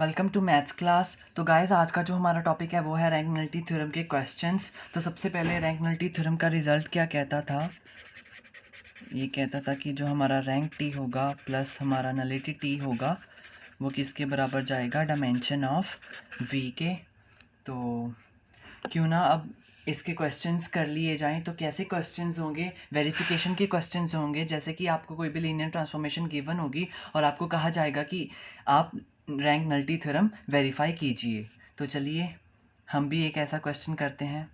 Welcome to maths class. तो guys आज का जो हमारा टॉपिक है वो है रैंक नलिटी थ्योरम के क्वेश्चंस। तो सबसे पहले रैंक नलिटी थ्योरम का रिजल्ट क्या कहता था? ये कहता था कि जो हमारा रैंक टी होगा प्लस हमारा नलिटी टी होगा वो किसके बराबर जाएगा? डायमेंशन ऑफ वी के। तो क्यों ना अब इसके क्वेश्चंस कर लिए जाएं। तो कैसे क्वेश्चंस होंगे? वेरिफिकेशन के क्वेश्चंस होंगे। जैसे कि आपको कोई भी लीनियर ट्रांसफॉर्मेशन गिवन होगी और आपको कहा जाएगा कि आप रैंक नलिटी थ्योरम वेरीफाई कीजिए। तो चलिए हम भी एक ऐसा क्वेश्चन करते हैं।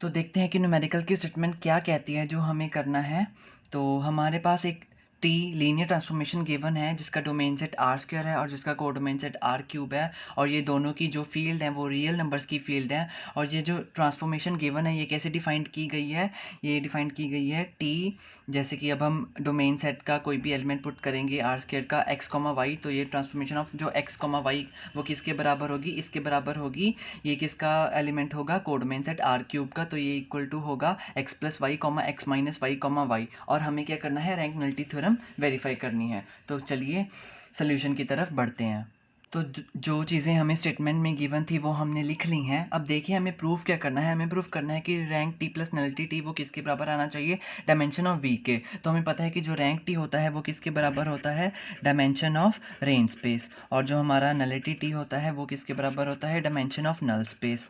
तो देखते हैं कि न्यूमेरिकल की स्टेटमेंट क्या कहती है जो हमें करना है। तो हमारे पास एक टी लीनियर ट्रांसफॉर्मेशन गिवन है जिसका डोमेन सेट आर स्क्वायर है और जिसका कोडोमेन सेट आर क्यूब है, और ये दोनों की जो फील्ड है वो रियल नंबर्स की फील्ड है। और ये जो ट्रांसफॉर्मेशन गिवन है ये कैसे डिफाइंड की गई है? ये डिफाइंड की गई है टी, जैसे कि अब हम डोमेन सेट का कोई भी एलिमेंट पुट करेंगे आर स्क्वायर का एक्स कॉमा वाई, तो ये ट्रांसफॉर्मेशन ऑफ जो एक्स कॉमा वाई वो किसके बराबर होगी? इसके बराबर होगी। ये किसका एलिमेंट होगा? कोडोमेन सेट आर क्यूब का। तो ये इक्वल टू होगा x plus y comma x minus y comma y. और हमें क्या करना है? रैंक नलिटी थ्योरम वेरीफाई करनी है। तो चलिए सोल्यूशन की तरफ बढ़ते हैं। तो जो चीज़ें हमें स्टेटमेंट में गिवन थी वो हमने लिख ली हैं। अब देखिए हमें प्रूफ क्या करना है। हमें प्रूफ करना है कि rank T plus nullity T वो किसके बराबर आना चाहिए? डायमेंशन ऑफ वी के। तो हमें पता है कि जो रैंक टी होता है वो किसके बराबर होता है? Dimension of range space. और जो हमारा नलिटी टी होता है वो किसके बराबर होता है? Dimension of null space.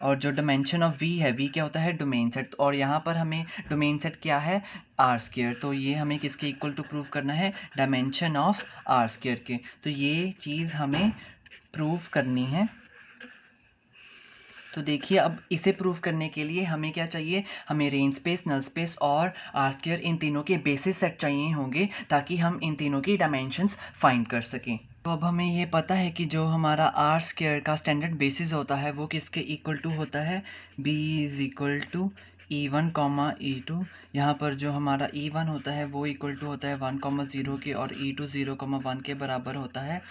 और जो डायमेंशन ऑफ वी है, वी क्या होता है? Domain set. और यहाँ पर हमें डोमेन सेट क्या है? R square. तो ये हमें किसके इक्वल टू प्रूव करना है? डायमेंशन ऑफ आर स्क्वायर के। तो ये चीज़ हमें प्रूव करनी है। तो देखिए अब इसे प्रूव करने के लिए हमें क्या चाहिए? हमें रेंज स्पेस, नल स्पेस और आर स्क्वायर इन तीनों के बेसिस सेट चाहिए होंगे ताकि हम इन तीनों की डायमेंशंस फाइंड कर सकें। तो अब हमें ये पता है कि जो हमारा आर स्क्वायर का स्टैंडर्ड बेसिस होता है वो किसके इक्वल टू होता है? B is equal to E1 comma E2। यहाँ पर जो हमारा E1 होता है वो इक्वल टू होता है 1 कॉमा 0 के, और E2 0 कॉमा 1 के बराबर होता है।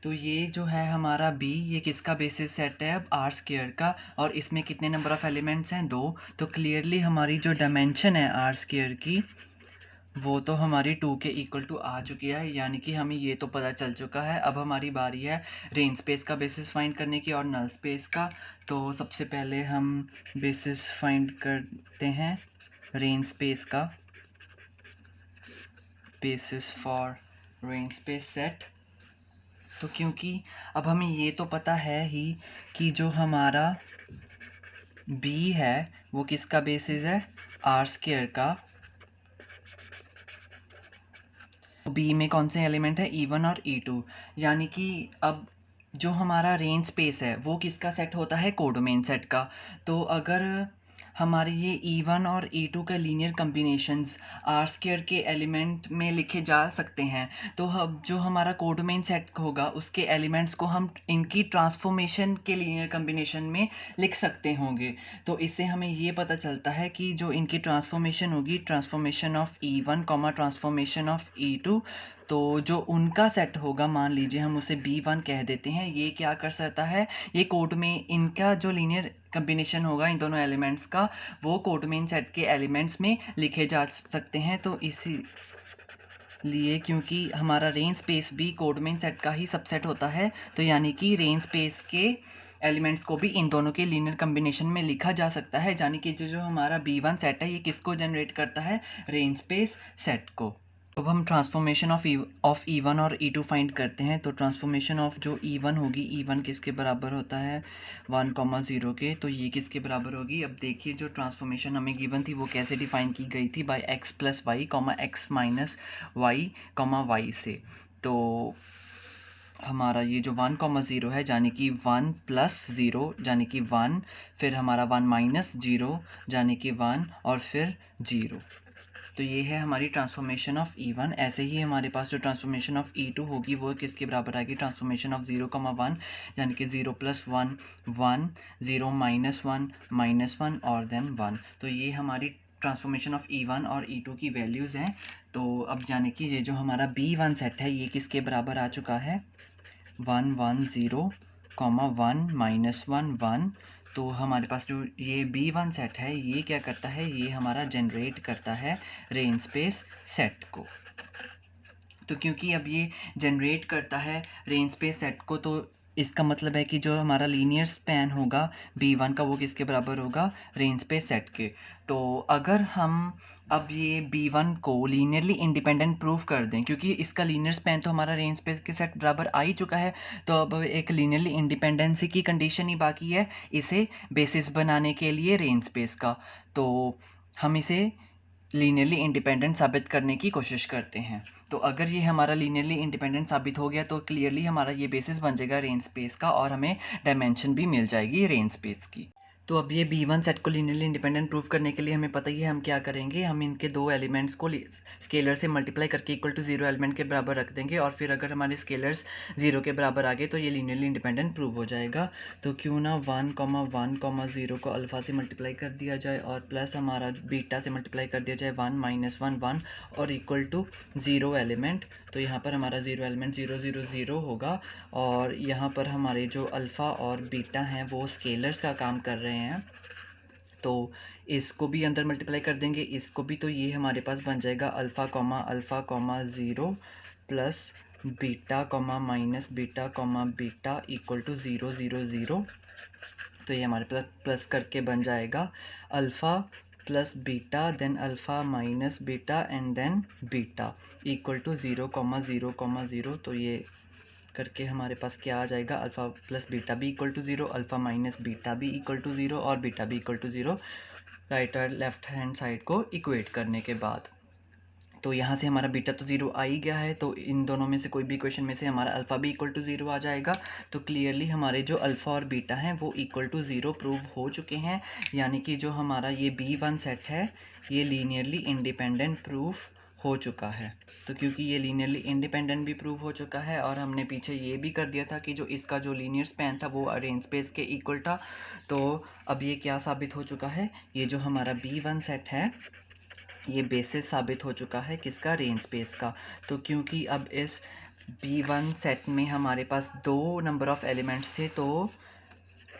तो ये जो है हमारा B, ये किसका बेसिस सेट है? अब आर स्क्वायर का। और इसमें कितने नंबर ऑफ़ एलिमेंट्स हैं? 2। तो क्लियरली हमारी जो डायमेंशन है आर स्क्वायर की वो तो हमारी 2 के इक्वल टू आ चुकी है, यानी कि हमें ये तो पता चल चुका है। अब हमारी बारी है रेंज स्पेस का बेसिस फाइंड करने की और नल स्पेस का। तो सबसे पहले हम बेसिस फाइंड करते हैं रेंज स्पेस का, basis for range space set. तो क्योंकि अब हमें ये तो पता है ही कि जो हमारा B है वो किसका बेसिस है? आर स्क्वायर का। बी में कौन से एलिमेंट है? E1 और E2। यानी कि अब जो हमारा रेंज स्पेस है वो किसका सेट होता है? कोडोमेन सेट का। तो अगर हमारे ये E1 और E2 का लीनियर कम्बिनेशंस आर स्क्वायर के एलिमेंट में लिखे जा सकते हैं, तो अब जो हमारा कोडोमेन सेट होगा उसके एलिमेंट्स को हम इनकी ट्रांसफॉर्मेशन के लीनियर कम्बिनेशन में लिख सकते होंगे। तो इससे हमें ये पता चलता है कि जो इनकी ट्रांसफॉर्मेशन होगी, transformation of E1 comma transformation of E2, तो जो उनका सेट होगा, मान लीजिए हम उसे B1 कह देते हैं, ये क्या कर सकता है? ये कोड में इनका जो लीनियर कम्बिनेशन होगा इन दोनों एलिमेंट्स का वो कोडमेन सेट के एलिमेंट्स में लिखे जा सकते हैं। तो इसी लिए क्योंकि हमारा रेंज स्पेस भी कोडमेन सेट का ही सबसेट होता है, तो यानी कि रेंज स्पेस के एलिमेंट्स को भी इन दोनों के लीनियर कम्बिनेशन में लिखा जा सकता है। यानी कि जो हमारा B1 सेट है ये किसको जनरेट करता है? रेंज स्पेस सेट को। अब हम ट्रांसफॉर्मेशन ऑफ E1 और E2 फाइंड करते हैं। तो ट्रांसफॉर्मेशन ऑफ जो E1 होगी, E1 किसके बराबर होता है? 1 कॉमा 0 के। तो ये किसके बराबर होगी? अब देखिए जो ट्रांसफॉर्मेशन हमें गिवन थी वो कैसे डिफाइन की गई थी? By x plus y comma x minus y comma y से। तो हमारा ये जो 1 कॉमा 0 है यानी कि 1 प्लस 0 यानी कि 1, फिर हमारा 1 माइनस 0 यानी कि 1, और फिर 0। तो ये है हमारी ट्रांसफॉर्मेशन ऑफ E1। ऐसे ही हमारे पास जो ट्रांसफॉर्मेशन ऑफ E2 होगी वो किसके बराबर आएगी? ट्रांसफॉर्मेशन ऑफ 0 कॉमा 1 यानी कि 0 प्लस 1 1, 0 माइनस 1 माइनस 1, और देन 1। तो ये हमारी ट्रांसफॉर्मेशन ऑफ E1 और E2 की वैल्यूज़ हैं। तो अब यानी कि ये जो हमारा B1 सेट है ये किसके बराबर आ चुका है? 1 1 0 कॉमा 1 माइनस 1 1। तो हमारे पास जो ये B1 सेट है ये क्या करता है? ये हमारा जनरेट करता है रेंज स्पेस सेट को। तो क्योंकि अब ये जनरेट करता है रेंज स्पेस सेट को, तो इसका मतलब है कि जो हमारा लीनियर स्पैन होगा B1 का, वो किसके बराबर होगा, रेंज स्पेस सेट के। तो अगर हम अब ये B1 को लीनियरली इंडिपेंडेंट प्रूव कर दें, क्योंकि इसका लीनियर स्पैन तो हमारा रेंज स्पेस के सेट बराबर आ ही चुका है, तो अब एक लीनियरली इंडिपेंडेंसी की कंडीशन ही बाकी है इसे बेसिस बनाने के लिए रेंज स्पेस का। तो हम इसे लीनियरली इंडिपेंडेंट साबित करने की कोशिश करते हैं। तो अगर ये हमारा लीनियरली इंडिपेंडेंट साबित हो गया तो क्लियरली हमारा ये बेसिस बन जाएगा रेंज स्पेस का, और हमें डायमेंशन भी मिल जाएगी रेंज स्पेस की। तो अब ये B1 सेट को लीनियरली इंडिपेंडेंट प्रूव करने के लिए हमें पता ही है हम क्या करेंगे, हम इनके दो एलिमेंट्स को स्केलर से मल्टीप्लाई करके इक्वल टू जीरो एलिमेंट के बराबर रख देंगे, और फिर अगर हमारे स्केलर्स जीरो के बराबर आ गए तो ये लीनियरली इंडिपेंडेंट प्रूव हो जाएगा। तो क्यों ना 1,1,0 को अल्फ़ा से मल्टीप्लाई कर दिया जाए और प्लस हमारा बीटा से मल्टीप्लाई कर दिया जाए 1 - 1 1 और इक्वल टू ज़ीरो एलिमेंट। तो यहाँ पर हमारा ज़ीरो एलिमेंट 0 0 0 होगा, और यहाँ पर हमारे जो अल्फ़ा और बीटा हैं वो स्केलर्स का काम कर रहे हैं, तो इसको भी अंदर मल्टीप्लाई कर देंगे, इसको भी। तो ये हमारे पास बन जाएगा alpha comma 0 plus beta comma minus beta comma beta equal to 0 0 0। तो ये हमारे पास प्लस करके बन जाएगा alpha plus beta, then alpha minus beta and then beta equal to 0,0,0। तो ये करके हमारे पास क्या आ जाएगा, अल्फ़ा प्लस बीटा भी equal to 0, alpha minus beta भी इक्वल टू 0 और बीटा भी इक्वल टू 0, राइट और लेफ्ट हैंड साइड को इक्वेट करने के बाद। तो यहाँ से हमारा बीटा तो 0 आ ही गया है, तो इन दोनों में से कोई भी इक्वेशन में से हमारा अल्फ़ा भी इक्वल टू 0 आ जाएगा। तो क्लियरली हमारे जो अल्फ़ा और बीटा हैं वो इक्वल टू 0 प्रूव हो चुके हैं, यानी कि जो हमारा ये B1 सेट है ये लीनियरली इंडिपेंडेंट प्रूफ हो चुका है। तो क्योंकि ये लीनियरली इंडिपेंडेंट भी प्रूव हो चुका है, और हमने पीछे ये भी कर दिया था कि जो इसका जो लीनियर स्पैन था वो रेंज स्पेस के इक्वल था, तो अब ये क्या साबित हो चुका है, ये जो हमारा B1 सेट है ये बेसिस साबित हो चुका है किसका, रेंज स्पेस का। तो क्योंकि अब इस B1 सेट में हमारे पास दो नंबर ऑफ़ एलिमेंट्स थे, तो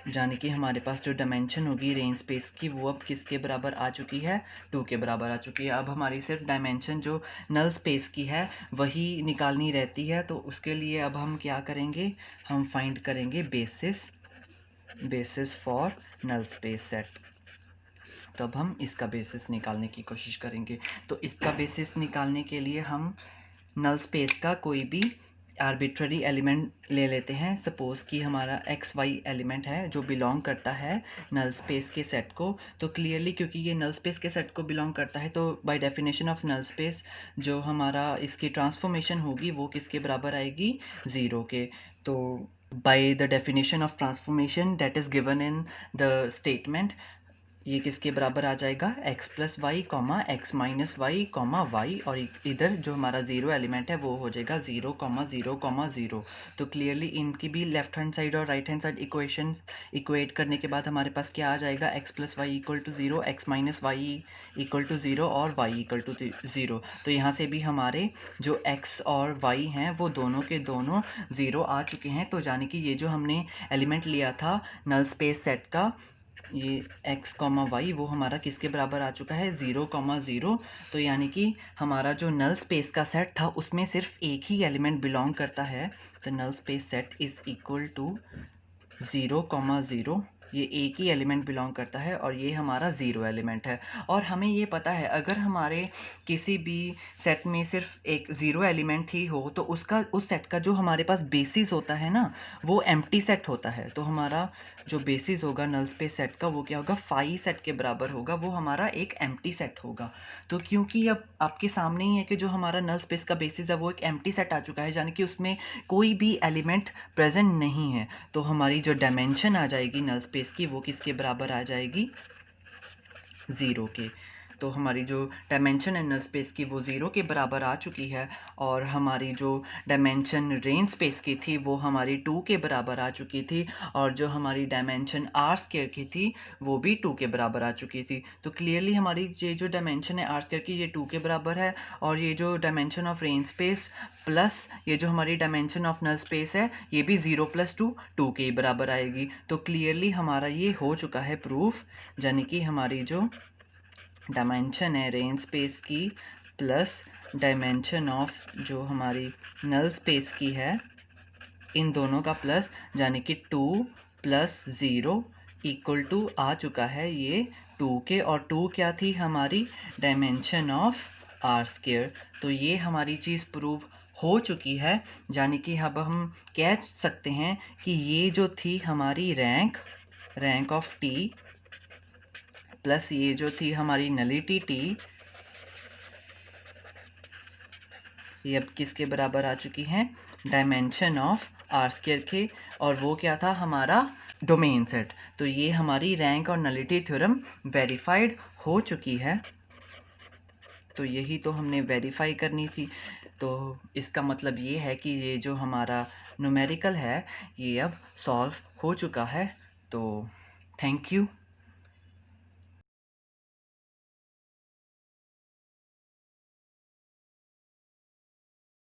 यानी कि हमारे पास जो डायमेंशन होगी रेंज स्पेस की वो अब किसके बराबर आ चुकी है, 2 के बराबर आ चुकी है। अब हमारी सिर्फ डायमेंशन जो नल स्पेस की है वही निकालनी रहती है, तो उसके लिए अब हम क्या करेंगे, हम फाइंड करेंगे basis for null space set. तो अब हम इसका बेसिस निकालने की कोशिश करेंगे। तो इसका बेसिस निकालने के लिए हम नल स्पेस का कोई भी आर्बिट्ररी एलिमेंट ले लेते हैं। सपोज़ कि हमारा XY एलिमेंट है जो बिलोंग करता है नल स्पेस के सेट को। तो क्लियरली क्योंकि ये नल स्पेस के सेट को बिलोंग करता है, तो by definition of null space जो हमारा इसकी ट्रांसफॉर्मेशन होगी वो किसके बराबर आएगी, 0 के। तो by the definition of transformation that is given in the statement, ये किसके बराबर आ जाएगा, x plus y comma x minus y comma y, और इधर जो हमारा ज़ीरो एलिमेंट है वो हो जाएगा 0,0,0। तो क्लियरली इनकी भी लेफ्ट हैंड साइड और right hand side equation equate करने के बाद हमारे पास क्या आ जाएगा, x plus y equal to 0, x minus y equal to 0 और y इक्वल टू 0। तो यहाँ से भी हमारे जो x और y हैं वो दोनों के दोनों 0 आ चुके हैं। तो यानी कि ये जो हमने एलिमेंट लिया था नल स्पेस सेट का, ये x कॉमा वाई वो हमारा किसके बराबर आ चुका है, 0,0। तो यानी कि हमारा जो नल स्पेस का सेट था उसमें सिर्फ एक ही एलिमेंट बिलोंग करता है। तो null space set is equal to 0,0, ये एक ही एलिमेंट बिलोंग करता है और ये हमारा ज़ीरो एलिमेंट है। और हमें ये पता है अगर हमारे किसी भी सेट में सिर्फ एक ज़ीरो एलिमेंट ही हो तो उसका उस सेट का जो हमारे पास बेसिस होता है ना वो एम्प्टी सेट होता है। तो हमारा जो बेसिस होगा नल स्पेस सेट का वो क्या होगा, फाई सेट के बराबर होगा, वो हमारा एक एम्प्टी सेट होगा। तो क्योंकि अब आपके सामने ही है कि जो हमारा नल स्पेस का बेसिस है वो एक एम्प्टी सेट आ चुका है, यानी कि उसमें कोई भी एलिमेंट प्रेजेंट नहीं है, तो हमारी जो डायमेंशन आ जाएगी नल स्पेस की वो किसके बराबर आ जाएगी, 0 के। तो हमारी जो डायमेंशन है नल स्पेस की वो 0 के बराबर आ चुकी है, और हमारी जो डायमेंशन रेंज स्पेस की थी वो हमारी 2 के बराबर आ चुकी थी, और जो हमारी डायमेंशन आर स्क्वायर की थी वो भी 2 के बराबर आ चुकी थी। तो क्लियरली हमारी ये जो डायमेंशन है आर स्क्वायर की ये 2 के बराबर है, और ये जो dimension of range space plus ये जो हमारी डायमेंशन ऑफ नल स्पेस है ये भी 0 + 2 2 के बराबर आएगी। तो क्लियरली हमारा ये हो चुका है प्रूफ, यानी कि हमारी जो डायमेंशन है रेंज स्पेस की प्लस डायमेंशन ऑफ जो हमारी नल स्पेस की है इन दोनों का प्लस, यानी कि 2 प्लस 0 इक्वल टू आ चुका है ये 2 के, और 2 क्या थी हमारी डायमेंशन ऑफ आर स्क्वायर। तो ये हमारी चीज़ प्रूव हो चुकी है, यानी कि अब हम कह सकते हैं कि ये जो थी हमारी रैंक ऑफ टी प्लस ये जो थी हमारी नलिटी टी, ये अब किसके बराबर आ चुकी हैं, डायमेंशन ऑफ आर स्क्वायर के, और वो क्या था हमारा डोमेन सेट। तो ये हमारी रैंक और नलिटी थ्योरम वेरीफाइड हो चुकी है। तो यही तो हमने वेरीफाई करनी थी। तो इसका मतलब ये है कि ये जो हमारा न्यूमेरिकल है ये अब सॉल्व हो चुका है। तो थैंक यू।